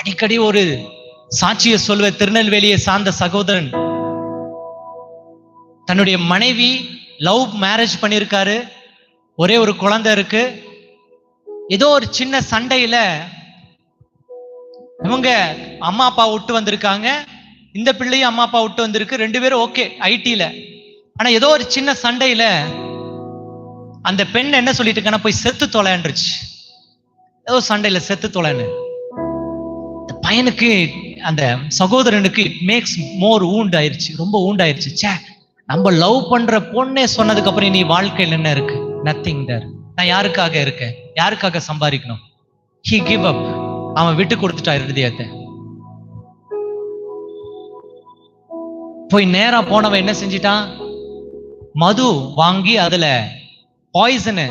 அடிக்கடி ஒரு சாட்சியை சொல்வ. திருநெல்வேலியை சார்ந்த சகோதரன் தன்னுடைய மனைவி லவ் மேரேஜ் பண்ணியிருக்காரு, ஒரே ஒரு குழந்தை இருக்கு. ஏதோ ஒரு சின்ன சண்டையில இவங்க அம்மா அப்பா விட்டு வந்திருக்காங்க, இந்த பிள்ளையும் அம்மா அப்பா விட்டு வந்திருக்கு, ரெண்டு பேரும் ஓகே ஐடில. ஆனா ஏதோ ஒரு சின்ன சண்டையில அந்த பெண் என்ன சொல்லிட்டு இருக்கான, போய் செத்து தொலைன்றுச்சு. ஏதோ சண்டையில செத்து தொலைன்னு பையனுக்கு, அந்த சகோதரனுக்கு மேக்ஸ் மோர் ஊண்டாயிருச்சு, ரொம்ப ஊண்டாயிருச்சு. சே, நம்ம லவ் பண்ற பொண்ணே சொன்னதுக்கு அப்புறம் நீ வாழ்க்கையில் என்ன இருக்கு? Nothing there. நான் யாருக்காக இருக்கேன்? யாருக்காக சம்பாதிக்கணும்? He give up. அவன் விட்டு கொடுத்துட்டா இருதயத்தை. போய் நேரா போனவன் என்ன செஞ்சிட்டான், மது வாங்கி அதுல பாய்சனு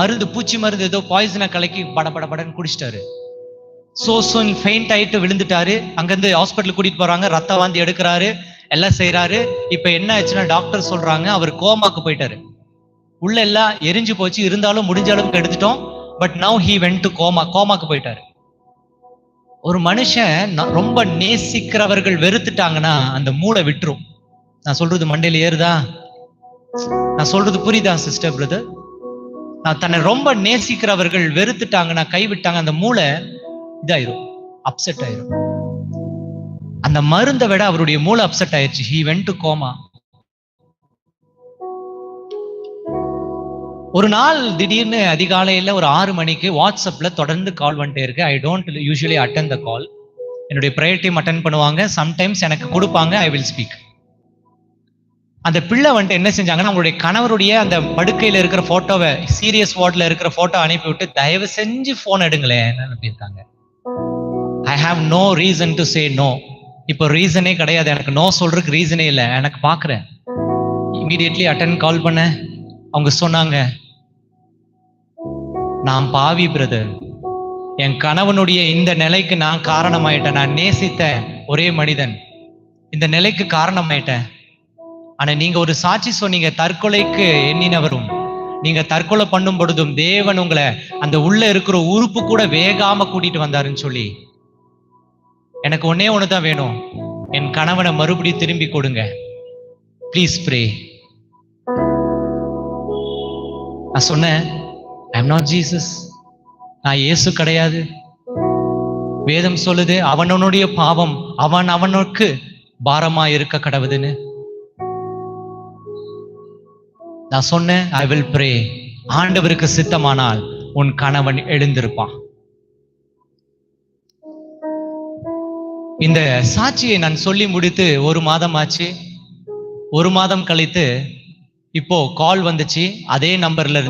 மருந்து, பூச்சி மருந்து ஏதோ பாய்சனை கலக்கி படன்னு குடிச்சிட்டாரு. சோசன் ஃபெயிண்ட் ஆயிட்டு விழுந்துட்டாரு. அங்கிருந்து ஹாஸ்பிட்டல் கூட்டிட்டு போறாங்க, ரத்த வாந்தி எடுக்கிறாரு, எல்லாம் செய்யறாரு. இப்ப என்ன ஆச்சுன்னா டாக்டர் சொல்றாங்க அவர் கோமாக்கு போயிட்டாரு. உள்ள எல்லாம் எரிஞ்சு போச்சு, இருந்தாலும் முடிஞ்ச அளவுக்கு எடுத்துட்டோம். But now he went to கோமாக்கு போயிட்டாரு. ஒரு மனுஷன் ரொம்ப நேசிக்கிறவர்கள் வெறுத்துட்டாங்கன்னா அந்த மூளை விட்டுரும். நான் சொல்றது மண்டையில ஏறுதா? நான் சொல்றது புரியுதா சிஸ்டர் பிரதர்? நான் தன்னை ரொம்ப நேசிக்கிறவர்கள் வெறுத்துட்டாங்கன்னா, கைவிட்டாங்க, அந்த மூளை இதாயிரும், அப்செட் ஆயிரும். அந்த மருந்தை விட அவருடைய மூளை அப்செட் ஆயிடுச்சு. He went to coma. ஒரு நாள் திடீர்னு அதிகாலையில ஒரு 6 மணிக்கு வாட்ஸ்அப்ல தொடர்ந்து கால் வந்துட்டே இருக்கு. ஐ டோன்ட் யூசுவலி அட்டெண்ட் த கால். என்னுடைய ப்ரேயர் டீம் அட்டென்ட் பண்ணுவாங்க, சம்டைம்ஸ் எனக்கு கொடுப்பாங்க, ஐ வில் ஸ்பீக். அந்த பிள்ளை வந்துட்டு என்ன செஞ்சாங்கன்னா, அவங்களுடைய கணவருடைய அந்த படுக்கையில இருக்கிற போட்டோவை, சீரியஸ் வார்ட்ல இருக்கிற போட்டோ அனுப்பி விட்டு, தயவு செஞ்சு போன் எடுங்களேன் அனுப்பியிருக்காங்க. I have no reason to say no. இப்போ ரீசனே கிடையாது, எனக்கு நோ சொல்றதுக்கு ரீசனே இல்லை. எனக்கு பாக்குறேன், இமீடியட்லி அட்டென்ட் கால் பண்ண. அவங்க சொன்னாங்க, நான் பாவி பிரதர், என் கணவனுடைய இந்த நிலைக்கு நான் காரணமாயிட்டேன். நான் நேசித்த ஒரே மனிதன் இந்த நிலைக்கு காரணமாயிட்டேன். ஆனா நீங்க ஒரு சாட்சி சொன்னீங்க, தற்கொலைக்கு எண்ணினவரும் நீங்க தற்கொலை பண்ணும் பொழுதும் தேவன் உங்களை அந்த உள்ள இருக்கிற உறுப்பு கூட வேகாம கூட்டிட்டு வந்தாருன்னு சொல்லி. எனக்கு ஒன்னே ஒண்ணுதான் வேணும், என் கணவனை மறுபடியும் திரும்பி கொடுங்க, ப்ளீஸ் ப்ரே. நான் சொன்னேன், ஐ எம் நாட் ஜீசஸ். நான் இயேசு கிடையாது. வேதம் சொல்லுது, அவனுடைய பாவம் அவனுக்கு பாரமா இருக்க கடவுதுன்னு. நான் சொன்னேன், ஐ வில் ப்ரே. ஆண்டவருக்கு சித்தமானால் உன் கணவன் எழுந்திருப்பான். இந்த சாட்சியை நான் சொல்லி முடித்து 1 மாதம் ஆச்சு. 1 மாதம் கழித்து இப்போ கால் வந்துச்சு, அதே நம்பர்ல இருந்து.